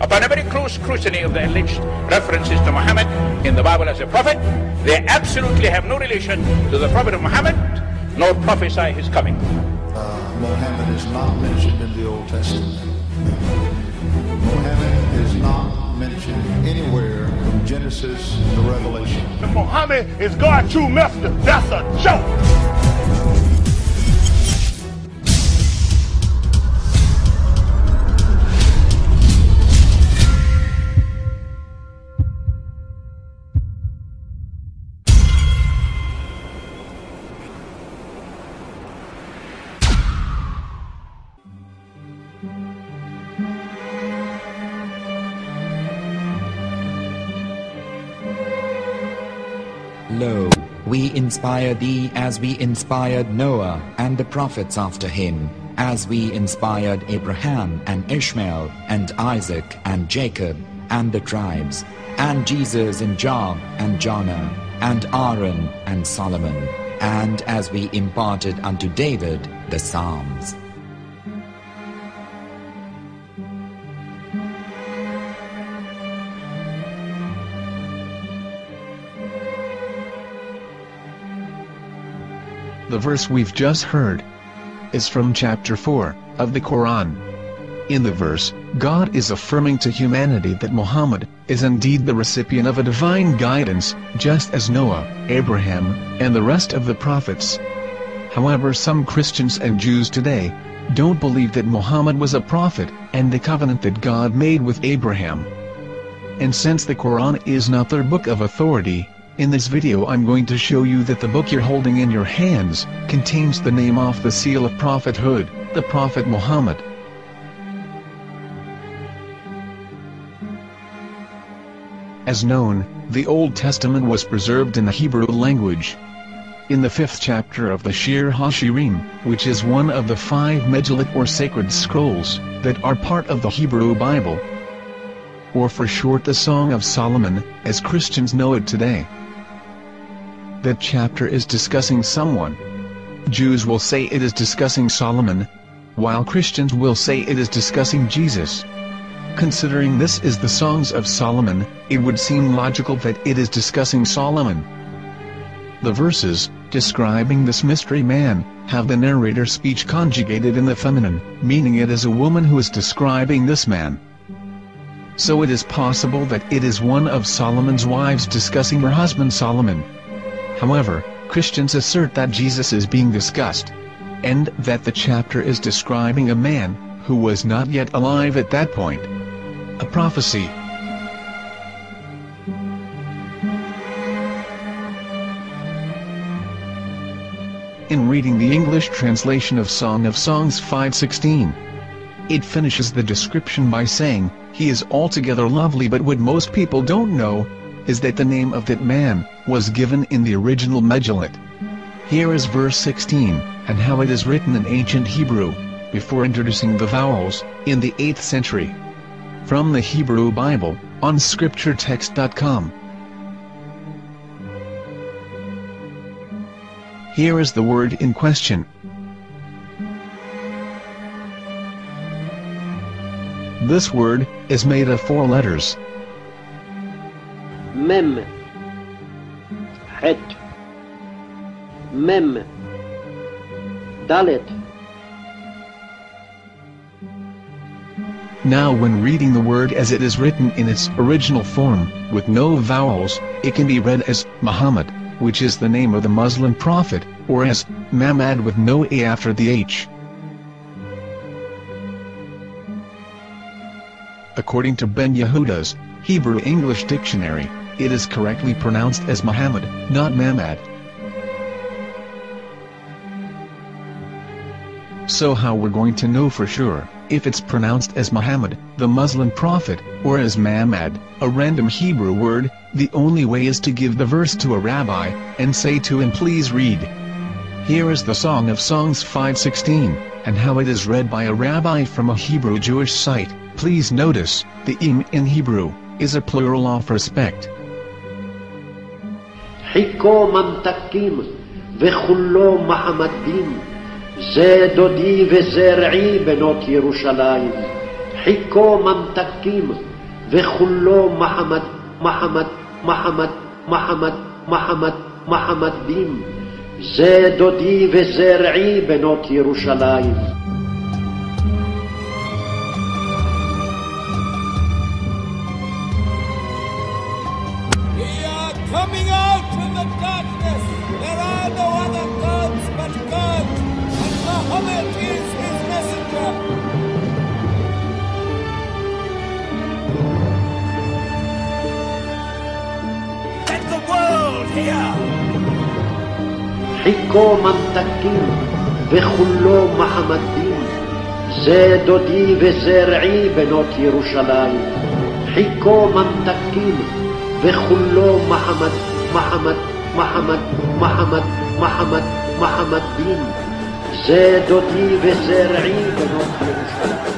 Upon a very close scrutiny of the alleged references to Muhammad in the Bible as a prophet, they absolutely have no relation to the prophet of Muhammad, nor prophesy his coming. Muhammad is not mentioned in the Old Testament. Muhammad is not mentioned anywhere from Genesis to Revelation. Muhammad is God's true messenger. That's a joke. Lo, we inspire thee as we inspired Noah and the prophets after him, as we inspired Abraham and Ishmael and Isaac and Jacob and the tribes, and Jesus and Job and Jonah and Aaron and Solomon, and as we imparted unto David the Psalms. The verse we've just heard is from chapter 4 of the Quran. In the verse, God is affirming to humanity that Muhammad is indeed the recipient of a divine guidance, just as Noah, Abraham, and the rest of the prophets. However, some Christians and Jews today don't believe that Muhammad was a prophet and the covenant that God made with Abraham. And since the Quran is not their book of authority, in this video I'm going to show you that the book you're holding in your hands contains the name off the seal of prophethood, the Prophet Muhammad. As known, the Old Testament was preserved in the Hebrew language. In the 5th chapter of the Shir HaShirim, which is one of the 5 Megillat or sacred scrolls that are part of the Hebrew Bible, or for short the Song of Solomon, as Christians know it today. That chapter is discussing someone. Jews will say it is discussing Solomon, while Christians will say it is discussing Jesus. Considering this is the Songs of Solomon, it would seem logical that it is discussing Solomon. The verses, describing this mystery man, have the narrator's speech conjugated in the feminine, meaning it is a woman who is describing this man. So it is possible that it is one of Solomon's wives discussing her husband Solomon. However, Christians assert that Jesus is being discussed, and that the chapter is describing a man who was not yet alive at that point. A prophecy. In reading the English translation of Song of Songs 5:16, it finishes the description by saying, "He is altogether lovely," but what most people don't know is that the name of that man was given in the original Megillat. Here is verse 16, and how it is written in ancient Hebrew, before introducing the vowels, in the 8th century. From the Hebrew Bible, on scripturetext.com. Here is the word in question. This word is made of 4 letters. Mem, Het, Mem, Dalet. Now when reading the word as it is written in its original form, with no vowels, it can be read as Muhammad, which is the name of the Muslim prophet, or as Mamad with no A after the H. According to Ben Yehuda's Hebrew English Dictionary, it is correctly pronounced as Muhammad, not Mamad. So how we're going to know for sure if it's pronounced as Muhammad, the Muslim prophet, or as Mamad, a random Hebrew word? The only way is to give the verse to a rabbi and say to him, "Please read." Here is the Song of Songs 5:16, and how it is read by a rabbi from a Hebrew Jewish site. Please notice, the im in Hebrew is a plural of respect. חיכו ממתקים וכולו מחמדים, זה דודי וזרעי בנות ירושלים. חיכו ממתקים וכולו מחמד, מחמד, מחמד, מחמד, מחמד, מחמד בים. זה דודי וזה רעי בנות ירושלים. Coming out from the darkness, there are no other gods but God, and Muhammad is his messenger. Let the world hear. חיכו ממתקים וכולו מחמדים, זה דודי וזה רעי בנות ירושלים. חיכו ממתקים וכולו מחמד, מחמד, מחמד, מחמד, מחמד, מחמד בים. זה דודי וזה רעי בנות ירושלים.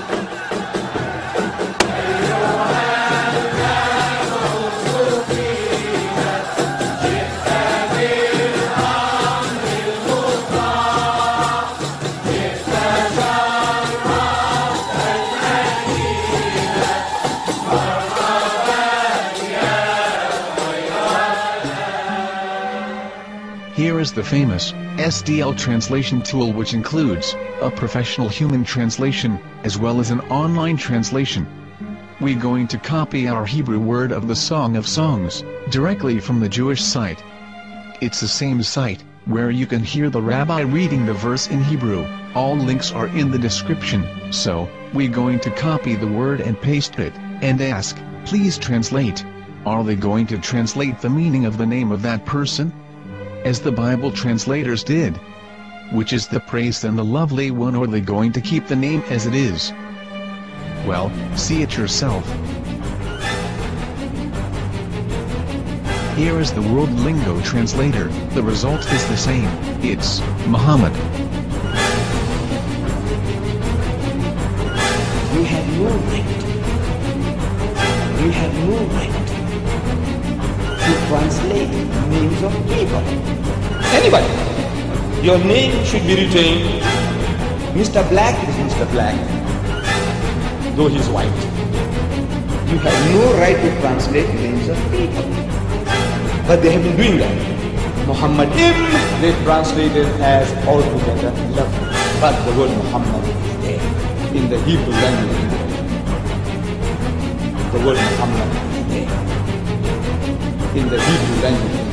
Here is the famous SDL translation tool, which includes a professional human translation, as well as an online translation. We're going to copy our Hebrew word of the Song of Songs, directly from the Jewish site. It's the same site, where you can hear the rabbi reading the verse in Hebrew. All links are in the description, so, we're going to copy the word and paste it, and ask, please translate. Are they going to translate the meaning of the name of that person? As the Bible translators did. Which is the praised and the lovely one, or are they going to keep the name as it is? Well, see it yourself. Here is the World Lingo translator. The result is the same. It's Muhammad. We have no right. We have no right to translate names of people. Anybody. Your name should be retained. Mr. Black is Mr. Black, though he's white. You have no right to translate names of people. But they have been doing that. Muhammad they translated as altogether lovely. But the word Muhammad is there in the Hebrew language. The word Muhammad is there in the Hebrew language.